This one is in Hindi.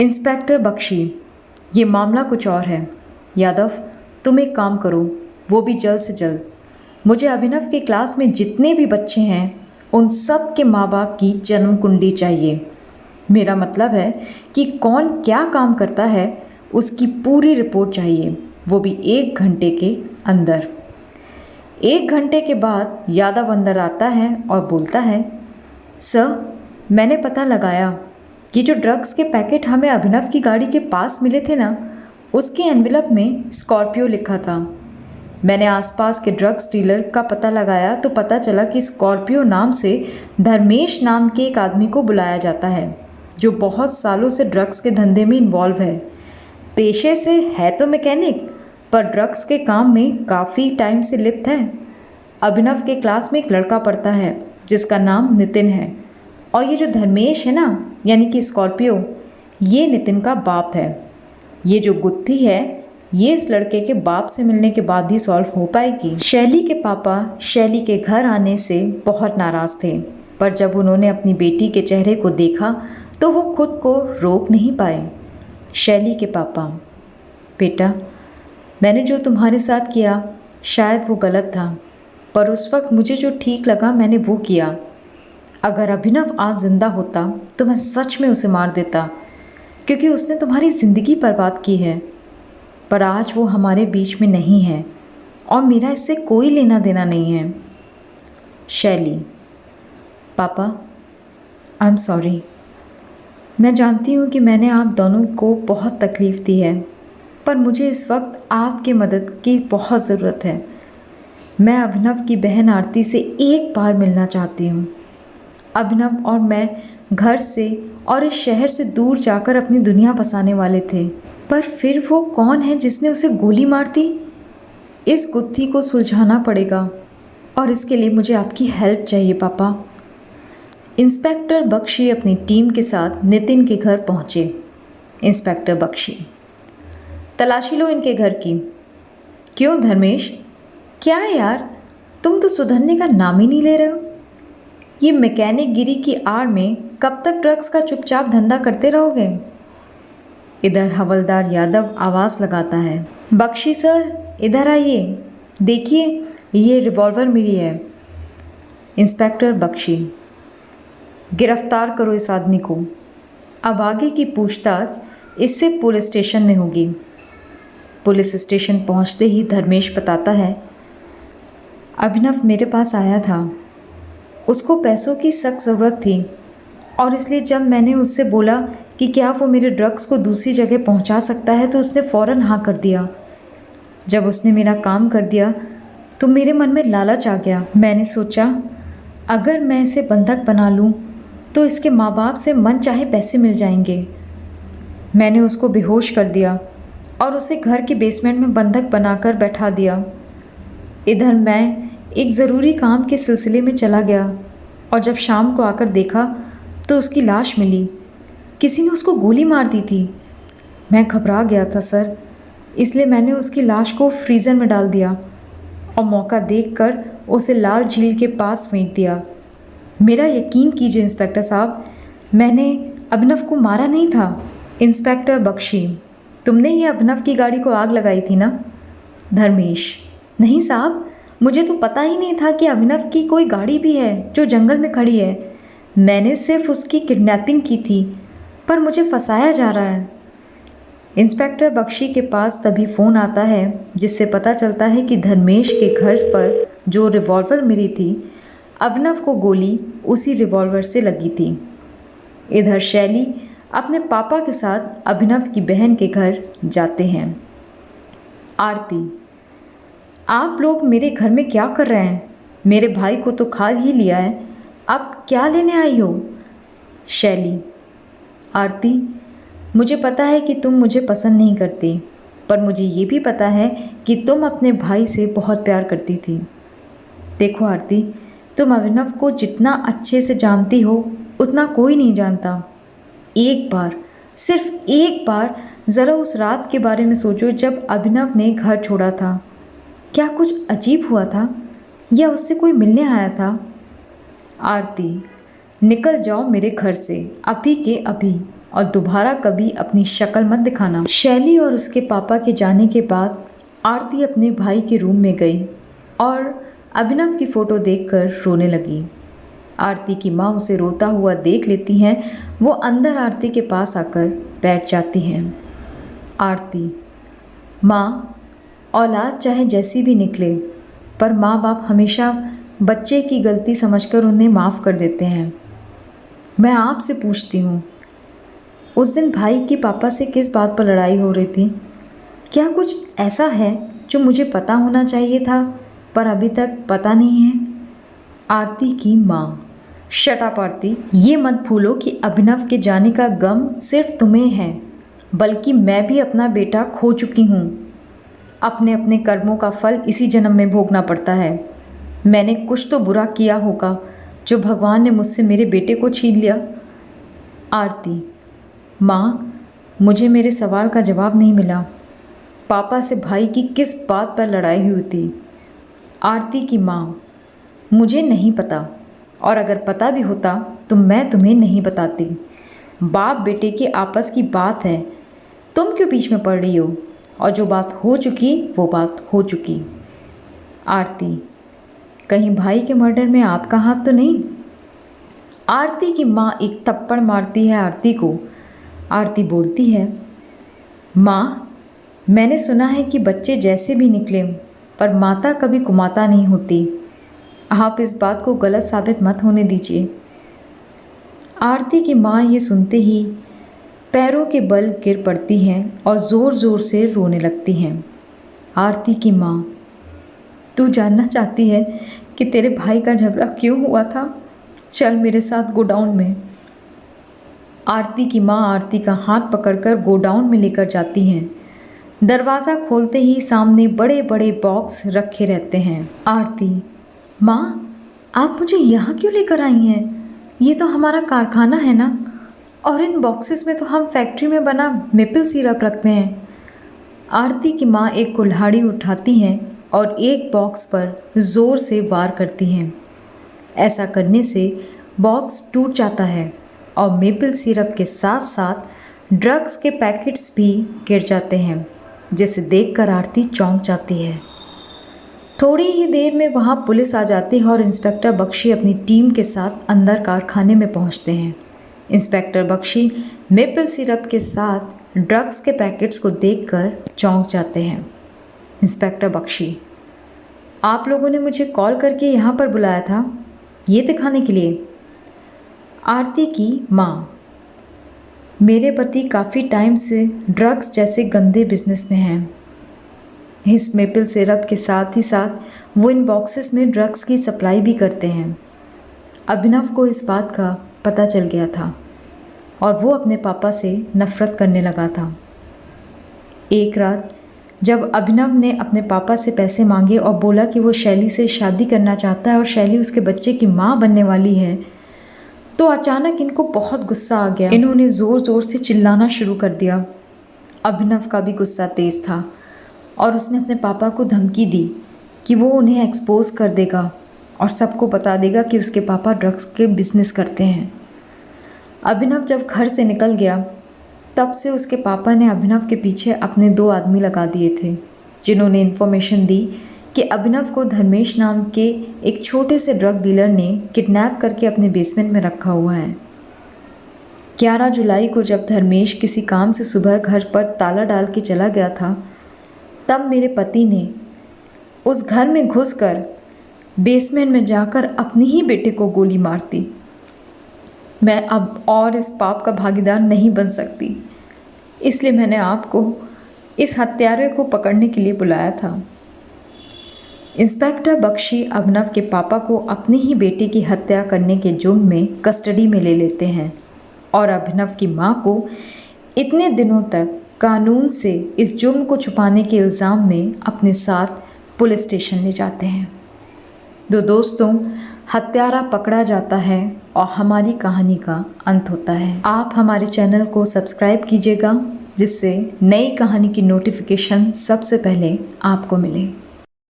इंस्पेक्टर बख्शी, ये मामला कुछ और है। यादव, तुम एक काम करो, वो भी जल्द से जल्द। मुझे अभिनव के क्लास में जितने भी बच्चे हैं उन सब के माँ बाप की जन्म कुंडली चाहिए। मेरा मतलब है कि कौन क्या काम करता है उसकी पूरी रिपोर्ट चाहिए, वो भी 1 घंटे के अंदर। 1 घंटे के बाद यादव अंदर आता है और बोलता है, सर, मैंने पता लगाया कि जो ड्रग्स के पैकेट हमें अभिनव की गाड़ी के पास मिले थे ना, उसके एनवेलप में स्कॉर्पियो लिखा था। मैंने आसपास के ड्रग्स डीलर का पता लगाया तो पता चला कि स्कॉर्पियो नाम से धर्मेश नाम के एक आदमी को बुलाया जाता है, जो बहुत सालों से ड्रग्स के धंधे में इन्वॉल्व है। पेशे से है तो मैकेनिक, पर ड्रग्स के काम में काफ़ी टाइम से लिप्त है। अभिनव के क्लास में एक लड़का पढ़ता है जिसका नाम नितिन है, और ये जो धर्मेश है ना, यानी कि स्कॉर्पियो, ये नितिन का बाप है। ये जो गुत्थी है, ये इस लड़के के बाप से मिलने के बाद ही सॉल्व हो पाएगी। शैली के पापा शैली के घर आने से बहुत नाराज़ थे, पर जब उन्होंने अपनी बेटी के चेहरे को देखा तो वो खुद को रोक नहीं पाए। शैली के पापा, बेटा, मैंने जो तुम्हारे साथ किया शायद वो गलत था, पर उस वक्त मुझे जो ठीक लगा मैंने वो किया। अगर अभिनव आज ज़िंदा होता तो मैं सच में उसे मार देता, क्योंकि उसने तुम्हारी ज़िंदगी बर्बाद की है। पर आज वो हमारे बीच में नहीं है और मेरा इससे कोई लेना देना नहीं है। शैली, पापा, आई एम सॉरी। मैं जानती हूँ कि मैंने आप दोनों को बहुत तकलीफ़ दी है, पर मुझे इस वक्त आपकी मदद की बहुत ज़रूरत है। मैं अभिनव की बहन आरती से एक बार मिलना चाहती हूँ। अभिनव और मैं घर से और इस शहर से दूर जाकर अपनी दुनिया बसाने वाले थे, पर फिर वो कौन है जिसने उसे गोली मार दी? इस गुत्थी को सुलझाना पड़ेगा और इसके लिए मुझे आपकी हेल्प चाहिए पापा। इंस्पेक्टर बख्शी अपनी टीम के साथ नितिन के घर पहुँचे। इंस्पेक्टर बख्शी, तलाशी लो इनके घर की। क्यों धर्मेश, क्या है यार, तुम तो सुधरने का नाम ही नहीं ले रहे हो। ये मैकेनिक गिरी की आड़ में कब तक ड्रग्स का चुपचाप धंधा करते रहोगे? इधर हवलदार यादव आवाज़ लगाता है, बख्शी सर, इधर आइए, देखिए ये रिवॉल्वर मेरी है। इंस्पेक्टर बख्शी, गिरफ्तार करो इस आदमी को। अब आगे की पूछताछ इससे पुलिस स्टेशन में होगी। पुलिस स्टेशन पहुंचते ही धर्मेश बताता है, अभिनव मेरे पास आया था, उसको पैसों की सख्त ज़रूरत थी, और इसलिए जब मैंने उससे बोला कि क्या वो मेरे ड्रग्स को दूसरी जगह पहुंचा सकता है तो उसने फ़ौरन हाँ कर दिया। जब उसने मेरा काम कर दिया तो मेरे मन में लालच आ गया। मैंने सोचा अगर मैं इसे बंधक बना लूँ तो इसके माँ बाप से मन चाहे पैसे मिल जाएंगे। मैंने उसको बेहोश कर दिया और उसे घर के बेसमेंट में बंधक बनाकर बैठा दिया। इधर मैं एक ज़रूरी काम के सिलसिले में चला गया और जब शाम को आकर देखा तो उसकी लाश मिली। किसी ने उसको गोली मार दी थी। मैं घबरा गया था सर, इसलिए मैंने उसकी लाश को फ्रीज़र में डाल दिया और मौका देखकर उसे लाल झील के पास फेंक दिया। मेरा यकीन कीजिए इंस्पेक्टर साहब, मैंने अभिनव को मारा नहीं था। इंस्पेक्टर बख्शी, तुमने ही अभिनव की गाड़ी को आग लगाई थी ना? धर्मेश, नहीं साहब, मुझे तो पता ही नहीं था कि अभिनव की कोई गाड़ी भी है जो जंगल में खड़ी है। मैंने सिर्फ उसकी किडनैपिंग की थी, पर मुझे फंसाया जा रहा है। इंस्पेक्टर बख्शी के पास तभी फ़ोन आता है जिससे पता चलता है कि धर्मेश के घर पर जो रिवॉल्वर मिली थी, अभिनव को गोली उसी रिवॉल्वर से लगी थी। इधर शैली अपने पापा के साथ अभिनव की बहन के घर जाते हैं। आरती, आप लोग मेरे घर में क्या कर रहे हैं? मेरे भाई को तो खा ही लिया है, अब क्या लेने आई हो? शैली, आरती, मुझे पता है कि तुम मुझे पसंद नहीं करती, पर मुझे ये भी पता है कि तुम अपने भाई से बहुत प्यार करती थी। देखो आरती, तुम अभिनव को जितना अच्छे से जानती हो उतना कोई नहीं जानता। एक बार, सिर्फ एक बार ज़रा उस रात के बारे में सोचो जब अभिनव ने घर छोड़ा था। क्या कुछ अजीब हुआ था या उससे कोई मिलने आया था? आरती, निकल जाओ मेरे घर से अभी के अभी और दोबारा कभी अपनी शक्ल मत दिखाना। शैली और उसके पापा के जाने के बाद आरती अपने भाई के रूम में गई और अभिनव की फ़ोटो देखकर रोने लगी। आरती की माँ उसे रोता हुआ देख लेती हैं। वो अंदर आरती के पास आकर बैठ जाती हैं। आरती, माँ, औलाद चाहे जैसी भी निकले पर माँ बाप हमेशा बच्चे की गलती समझकर उन्हें माफ़ कर देते हैं। मैं आपसे पूछती हूँ, उस दिन भाई की पापा से किस बात पर लड़ाई हो रही थी? क्या कुछ ऐसा है जो मुझे पता होना चाहिए था पर अभी तक पता नहीं है? आरती की माँ, शट अप आरती, ये मत भूलो कि अभिनव के जाने का गम सिर्फ तुम्हें है, बल्कि मैं भी अपना बेटा खो चुकी हूँ। अपने अपने कर्मों का फल इसी जन्म में भोगना पड़ता है। मैंने कुछ तो बुरा किया होगा जो भगवान ने मुझसे मेरे बेटे को छीन लिया। आरती, माँ, मुझे मेरे सवाल का जवाब नहीं मिला। पापा से भाई की किस बात पर लड़ाई हुई थी? आरती की माँ, मुझे नहीं पता, और अगर पता भी होता तो मैं तुम्हें नहीं बताती। बाप बेटे के आपस की बात है, तुम क्यों बीच में पड़ रही हो? और जो बात हो चुकी वो बात हो चुकी। आरती, कहीं भाई के मर्डर में आपका हाथ तो नहीं? आरती की माँ एक थप्पड़ मारती है आरती को। आरती बोलती है, माँ, मैंने सुना है कि बच्चे जैसे भी निकले पर माता कभी कुमाता नहीं होती। आप इस बात को गलत साबित मत होने दीजिए। आरती की माँ ये सुनते ही पैरों के बल गिर पड़ती हैं और ज़ोर ज़ोर से रोने लगती हैं। आरती की माँ, तू जानना चाहती है कि तेरे भाई का झगड़ा क्यों हुआ था? चल मेरे साथ गोडाउन में। आरती की माँ आरती का हाथ पकड़कर गोडाउन में लेकर जाती हैं। दरवाज़ा खोलते ही सामने बड़े बड़े बॉक्स रखे रहते हैं। आरती, माँ, आप मुझे यहाँ क्यों लेकर आई हैं? ये तो हमारा कारखाना है ना, और इन बॉक्सेस में तो हम फैक्ट्री में बना मेपल सिरप रखते हैं। आरती की माँ एक कुल्हाड़ी उठाती हैं और एक बॉक्स पर ज़ोर से वार करती हैं। ऐसा करने से बॉक्स टूट जाता है और मेपल सिरप के साथ साथ ड्रग्स के पैकेट्स भी गिर जाते हैं, जिसे देखकर आरती चौंक जाती है। थोड़ी ही देर में वहाँ पुलिस आ जाती है और इंस्पेक्टर बख्शी अपनी टीम के साथ अंदर कारखाने में पहुँचते हैं। इंस्पेक्टर बख्शी मेपल सिरप के साथ ड्रग्स के पैकेट्स को देखकर चौंक जाते हैं। इंस्पेक्टर बख्शी, आप लोगों ने मुझे कॉल करके यहाँ पर बुलाया था, ये दिखाने के लिए? आरती की माँ, मेरे पति काफ़ी टाइम से ड्रग्स जैसे गंदे बिजनेस में हैं। इस मेपल सिरप के साथ ही साथ वो इन बॉक्सेस में ड्रग्स की सप्लाई भी करते हैं। अभिनव को इस बात का पता चल गया था और वो अपने पापा से नफ़रत करने लगा था। एक रात जब अभिनव ने अपने पापा से पैसे मांगे और बोला कि वो शैली से शादी करना चाहता है और शैली उसके बच्चे की माँ बनने वाली है, तो अचानक इनको बहुत गुस्सा आ गया। इन्होंने ज़ोर ज़ोर से चिल्लाना शुरू कर दिया। अभिनव का भी गुस्सा तेज़ था और उसने अपने पापा को धमकी दी कि वो उन्हें एक्सपोज कर देगा और सबको बता देगा कि उसके पापा ड्रग्स के बिजनेस करते हैं। अभिनव जब घर से निकल गया तब से उसके पापा ने अभिनव के पीछे अपने 2 आदमी लगा दिए थे, जिन्होंने इन्फॉर्मेशन दी कि अभिनव को धर्मेश नाम के एक छोटे से ड्रग डीलर ने किडनैप करके अपने बेसमेंट में रखा हुआ है। 11 जुलाई को जब धर्मेश किसी काम से सुबह घर पर ताला डाल के चला गया था, तब मेरे पति ने उस घर में घुसकर बेसमेंट में जाकर अपने ही बेटे को गोली मार दी। मैं अब और इस पाप का भागीदार नहीं बन सकती, इसलिए मैंने आपको इस हत्यारे को पकड़ने के लिए बुलाया था। इंस्पेक्टर बख्शी अभिनव के पापा को अपनी ही बेटे की हत्या करने के जुर्म में कस्टडी में ले लेते हैं और अभिनव की मां को इतने दिनों तक कानून से इस जुर्म को छुपाने के इल्ज़ाम में अपने साथ पुलिस स्टेशन ले जाते हैं। दोस्तों, हत्यारा पकड़ा जाता है और हमारी कहानी का अंत होता है। आप हमारे चैनल को सब्सक्राइब कीजिएगा, जिससे नई कहानी की नोटिफिकेशन सबसे पहले आपको मिले।